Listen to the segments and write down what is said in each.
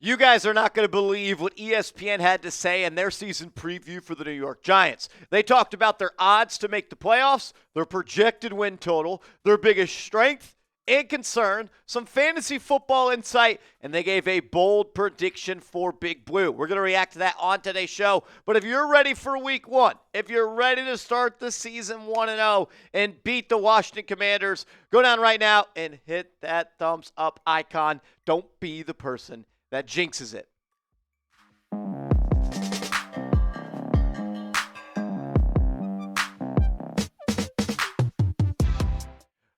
You guys are not going to believe what ESPN had to say in their season preview for the New York Giants. They talked about their odds to make the playoffs, their projected win total, their biggest strength and concern, some fantasy football insight, and they gave a bold prediction for Big Blue. We're going to react to that on today's show. But if you're ready for week one, if you're ready to start the season 1-0 and beat the Washington Commanders, go down right now and hit that thumbs up icon. Don't be the person that jinxes it.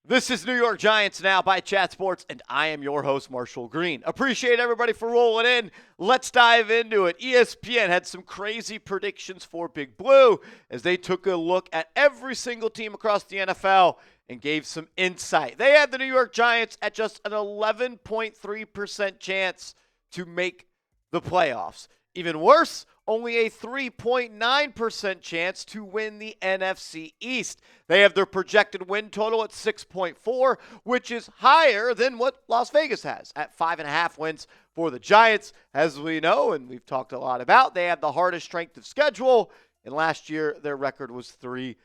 This is New York Giants Now by Chat Sports, and I am your host, Marshall Green. Appreciate everybody for rolling in. Let's dive into it. ESPN had some crazy predictions for Big Blue as they took a look at every single team across the NFL and gave some insight. They had the New York Giants at just an 11.3% chance to make the playoffs. Even worse, only a 3.9% chance to win the NFC East. They have their projected win total at 6.4, which is higher than what Las Vegas has at 5.5 wins for the Giants. As we know, and we've talked a lot about, they have the hardest strength of schedule, and last year their record was 3-14.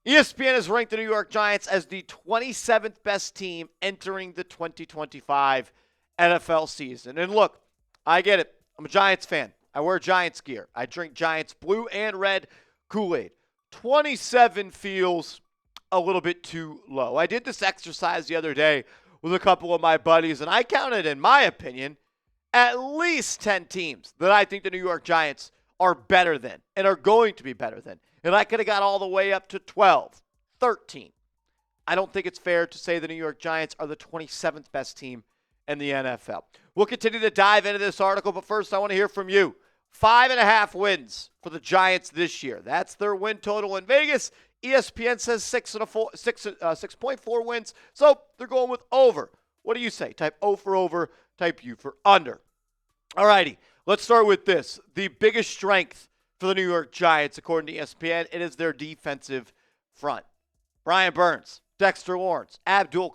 ESPN has ranked the New York Giants as the 27th best team entering the 2025 NFL season. And look, I get it. I'm a Giants fan. I wear Giants gear. I drink Giants blue and red Kool-Aid. 27 feels a little bit too low. I did this exercise the other day with a couple of my buddies, and I counted, in my opinion, at least 10 teams that I think the New York Giants are better than and are going to be better than. And I could have got all the way up to 12, 13. I don't think it's fair to say the New York Giants are the 27th best team in the NFL. We'll continue to dive into this article, but first I want to hear from you. 5.5 wins for the Giants this year. That's their win total in Vegas. ESPN says 6.4 wins, so they're going with over. What do you say? Type O for over, type U for under. All righty, let's start with this. The biggest strength for the New York Giants, according to ESPN, it is their defensive front. Brian Burns, Dexter Lawrence, Abdul,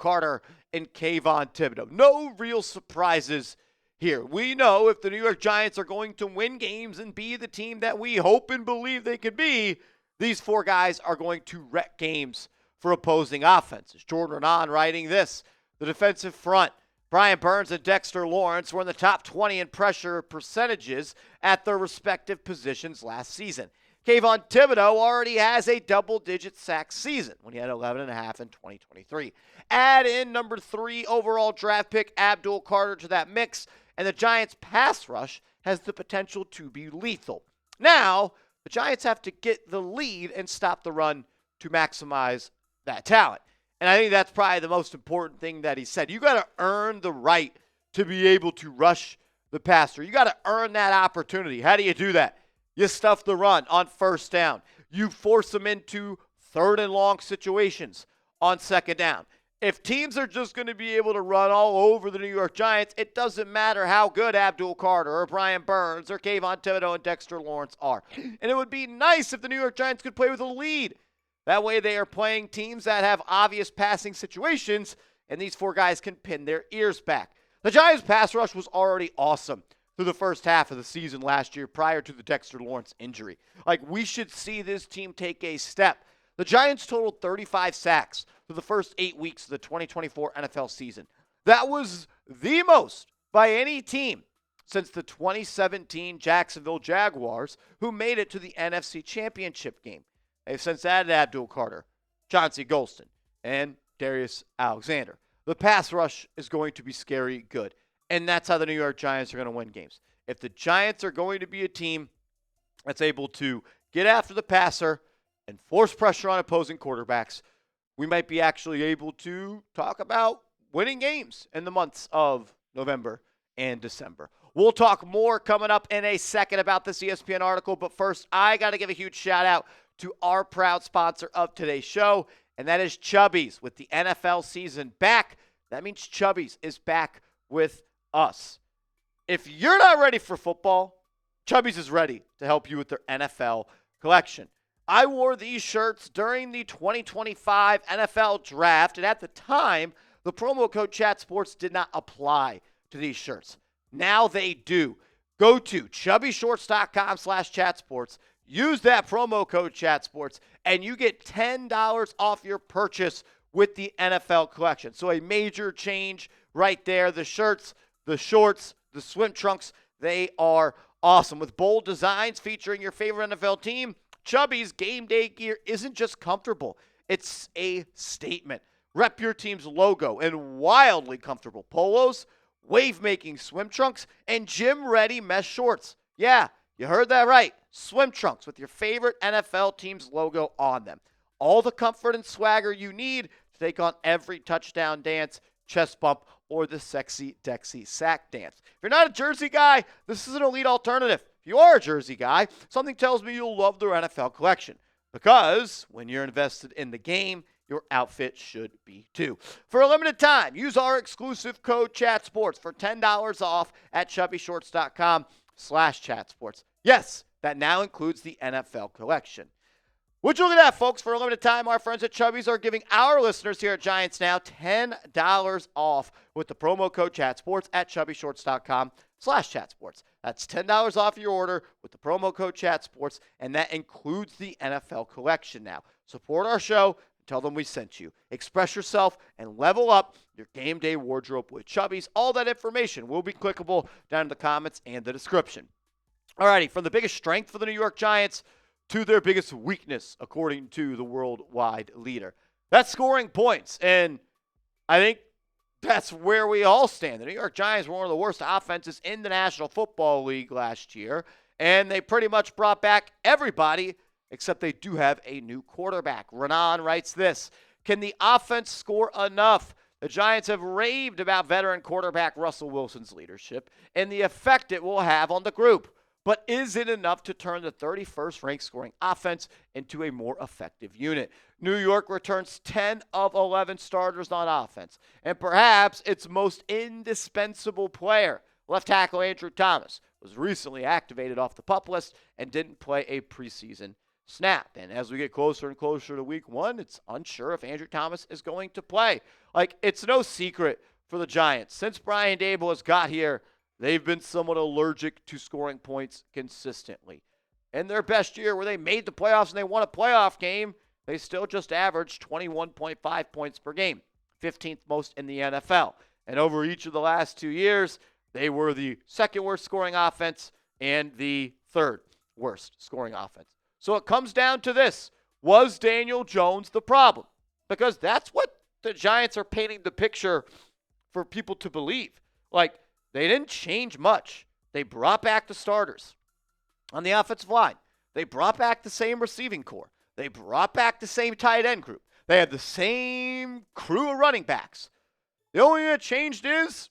and Kayvon Thibodeaux. No real surprises here. We know if the New York Giants are going to win games and be the team that we hope and believe they could be, these four guys are going to wreck games for opposing offenses. Jordan Raanan writing this: the defensive front, Brian Burns and Dexter Lawrence, were in the top 20 in pressure percentages at their respective positions last season. Kayvon Thibodeaux already has a double-digit sack season when he had 11.5 in 2023. Add in number 3 overall draft pick Abdul to that mix, and the Giants' pass rush has the potential to be lethal. Now, the Giants have to get the lead and stop the run to maximize that talent. And I think that's probably the most important thing that he said. You got to earn the right to be able to rush the passer. You got to earn that opportunity. How do you do that? You stuff the run on first down. You force them into third and long situations on second down. If teams are just going to be able to run all over the New York Giants, it doesn't matter how good Abdul or Brian Burns or Kayvon Thibodeaux and Dexter Lawrence are. And it would be nice if the New York Giants could play with a lead. That way they are playing teams that have obvious passing situations, and these four guys can pin their ears back. The Giants' pass rush was already awesome through the first half of the season last year prior to the Dexter Lawrence injury. We should see this team take a step. The Giants totaled 35 sacks through the first 8 weeks of the 2024 NFL season. That was the most by any team since the 2017 Jacksonville Jaguars, who made it to the NFC Championship game. They've since added Abdul, Chauncey Golston, and Darius Alexander. The pass rush is going to be scary good. And that's how the New York Giants are going to win games. If the Giants are going to be a team that's able to get after the passer and force pressure on opposing quarterbacks, we might be actually able to talk about winning games in the months of November and December. We'll talk more coming up in a second about this ESPN article, but first, I got to give a huge shout out to our proud sponsor of today's show, and that is Chubbies. With the NFL season back, that means Chubbies is back with us. If you're not ready for football, Chubbies is ready to help you with their NFL collection. I wore these shirts during the 2025 NFL draft, and at the time, the promo code Chat Sports did not apply to these shirts. Now they do. Go to chubbyshorts.com/chatsports. Use that promo code chatsports, and you get $10 off your purchase with the NFL collection. So a major change right there. The shirts, the shorts, the swim trunks, they are awesome. With bold designs featuring your favorite NFL team, Chubbies game day gear isn't just comfortable. It's a statement. Rep your team's logo in wildly comfortable polos, wave-making swim trunks, and gym-ready mesh shorts. Yeah, you heard that right. Swim trunks with your favorite NFL team's logo on them. All the comfort and swagger you need to take on every touchdown dance, chest bump, or the sexy Dexy sack dance. If you're not a jersey guy, this is an elite alternative. If you are a jersey guy, something tells me you'll love their NFL collection. Because when you're invested in the game, your outfit should be too. For a limited time, use our exclusive code ChatSports for $10 off at chubbyshorts.com/chatsports. Yes, that now includes the NFL collection. Would you look at that, folks? For a limited time, our friends at Chubbies are giving our listeners here at Giants Now $10 off with the promo code ChatSports at chubbyshorts.com/chatsports. That's $10 off your order with the promo code ChatSports, and that includes the NFL collection now. Support our show. Tell them we sent you. Express yourself and level up your game day wardrobe with Chubbies. All that information will be clickable down in the comments and the description. Alrighty, from the biggest strength for the New York Giants to their biggest weakness, according to the worldwide leader. That's scoring points, and I think that's where we all stand. The New York Giants were one of the worst offenses in the National Football League last year, and they pretty much brought back everybody, except they do have a new quarterback. Raanan writes this: can the offense score enough? The Giants have raved about veteran quarterback Russell Wilson's leadership and the effect it will have on the group. But is it enough to turn the 31st ranked scoring offense into a more effective unit? New York returns 10 of 11 starters on offense, and perhaps its most indispensable player, left tackle Andrew Thomas, was recently activated off the PUP list and didn't play a preseason snap. And as we get closer and closer to week one, it's unsure if Andrew Thomas is going to play. It's no secret for the Giants. Since Brian Daboll has got here, they've been somewhat allergic to scoring points consistently. In their best year where they made the playoffs and they won a playoff game, they still just averaged 21.5 points per game, 15th most in the NFL. And over each of the last 2 years, they were the second worst scoring offense and the third worst scoring offense. So it comes down to this. Was Daniel Jones the problem? Because that's what the Giants are painting the picture for people to believe. They didn't change much. They brought back the starters on the offensive line. They brought back the same receiving core. They brought back the same tight end group. They had the same crew of running backs. The only thing that changed is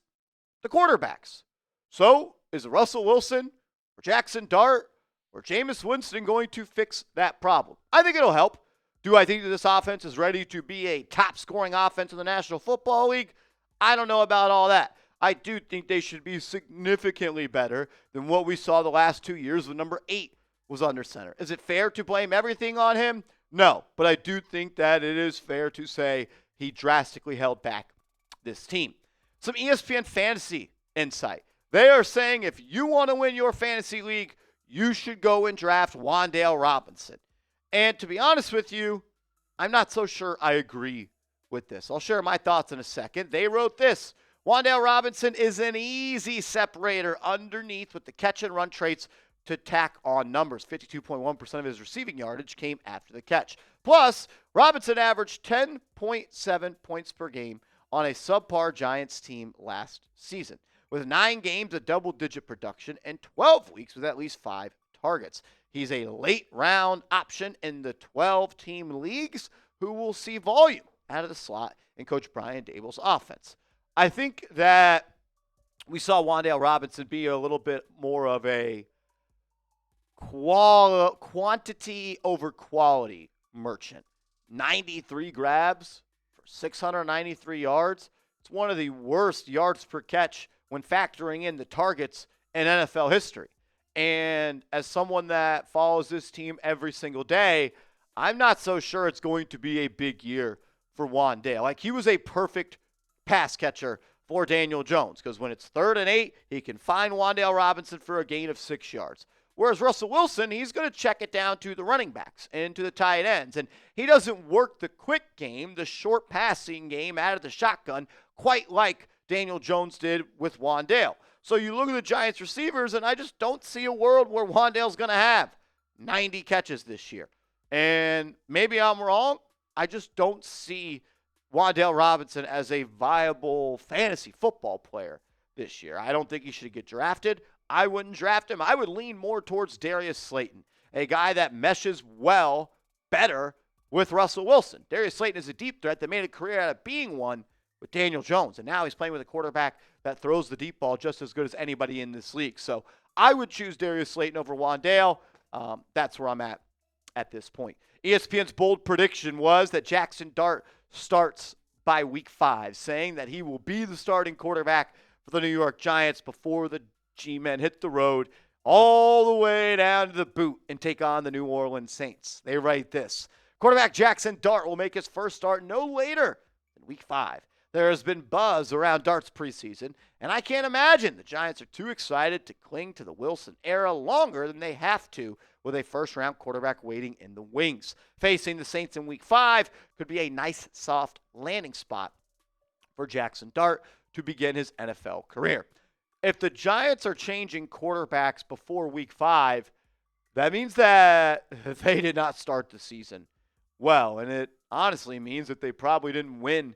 the quarterbacks. So is Russell Wilson or Jackson Dart or Jameis Winston going to fix that problem? I think it'll help. Do I think that this offense is ready to be a top-scoring offense in the National Football League? I don't know about all that. I do think they should be significantly better than what we saw the last 2 years when number 8 was under center. Is it fair to blame everything on him? No, but I do think that it is fair to say he drastically held back this team. Some ESPN fantasy insight. They are saying if you want to win your fantasy league, you should go and draft Wan'Dale Robinson. And to be honest with you, I'm not so sure I agree with this. I'll share my thoughts in a second. They wrote this: Wan'Dale Robinson is an easy separator underneath with the catch and run traits to tack on numbers. 52.1% of his receiving yardage came after the catch. Plus, Robinson averaged 10.7 points per game on a subpar Giants team last season, with 9 games of double-digit production and 12 weeks with at least 5 targets. He's a late-round option in the 12-team leagues who will see volume out of the slot in Coach Brian Daboll's offense. I think that we saw Wan'Dale Robinson be a little bit more of a quantity over quality merchant. 93 grabs for 693 yards. It's one of the worst yards per catch when factoring in the targets in NFL history. And as someone that follows this team every single day, I'm not so sure it's going to be a big year for Wan'Dale. He was a perfect pass catcher for Daniel Jones, because when it's 3rd and 8, he can find Wan'Dale Robinson for a gain of 6 yards. Whereas Russell Wilson, he's going to check it down to the running backs and to the tight ends. And he doesn't work the quick game, the short passing game out of the shotgun, quite like Daniel Jones did with Wan'Dale. So you look at the Giants receivers, and I just don't see a world where Wan'Dale's going to have 90 catches this year. And maybe I'm wrong. I just don't see Wan'Dale Robinson as a viable fantasy football player this year. I don't think he should get drafted. I wouldn't draft him. I would lean more towards Darius Slayton, a guy that meshes well, better with Russell Wilson. Darius Slayton is a deep threat that made a career out of being one with Daniel Jones, and now he's playing with a quarterback that throws the deep ball just as good as anybody in this league. So I would choose Darius Slayton over Wan'Dale. That's where I'm at this point. ESPN's bold prediction was that Jackson Dart starts by week 5, saying that he will be the starting quarterback for the New York Giants before the G-men hit the road all the way down to the boot and take on the New Orleans Saints. They write this: quarterback Jackson Dart will make his first start no later than week 5. There has been buzz around Dart's preseason, and I can't imagine the Giants are too excited to cling to the Wilson era longer than they have to with a first-round quarterback waiting in the wings. Facing the Saints in week 5 could be a nice, soft landing spot for Jackson Dart to begin his NFL career. If the Giants are changing quarterbacks before week 5, that means that they did not start the season well, and it honestly means that they probably didn't win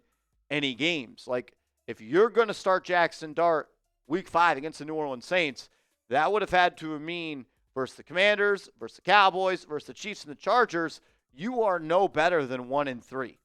any games. Like, if you're going to start Jackson Dart week 5 against the New Orleans Saints, that would have had to mean versus the Commanders, versus the Cowboys, versus the Chiefs and the Chargers, you are no better than 1-3.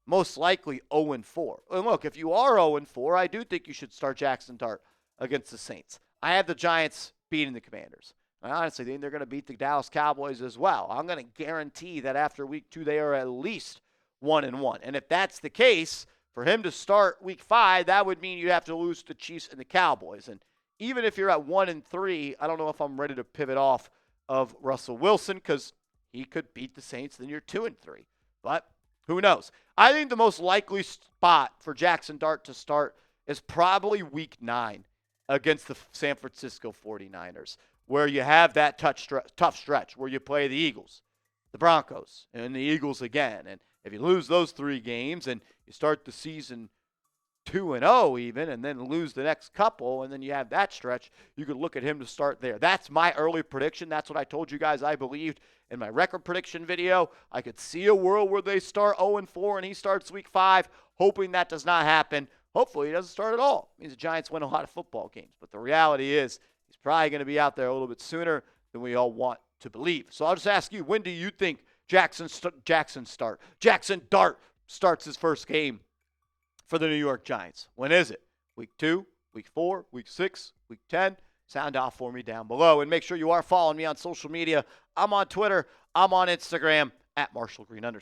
Most likely 0-4. And look, if you are 0-4, I do think you should start Jackson Dart against the Saints. I have the Giants beating the Commanders. I honestly think they're going to beat the Dallas Cowboys as well. I'm going to guarantee that after week 2, they are at least 1-1. And if that's the case, for him to start week 5, that would mean you'd have to lose to the Chiefs and the Cowboys. And even if you're at 1-3, I don't know if I'm ready to pivot off of Russell Wilson, because he could beat the Saints, then you're 2-3. But who knows? I think the most likely spot for Jackson Dart to start is probably week 9 against the San Francisco 49ers, where you have that tough stretch where you play the Eagles, the Broncos, and the Eagles again. And if you lose those 3 games and you start the season 2-0 even, and then lose the next couple, and then you have that stretch, you could look at him to start there. That's my early prediction. That's what I told you guys I believed in my record prediction video. I could see a world where they start 0-4 and he starts week 5, hoping that does not happen. Hopefully he doesn't start at all. It means the Giants win a lot of football games. But the reality is he's probably going to be out there a little bit sooner than we all want to believe. So I'll just ask you, when do you think Jackson Dart starts his first game for the New York Giants? When is it? Week 2, week 4, week 6, week 10? Sound off for me down below. And make sure you are following me on social media. I'm on Twitter. I'm on Instagram @MarshallGreen_.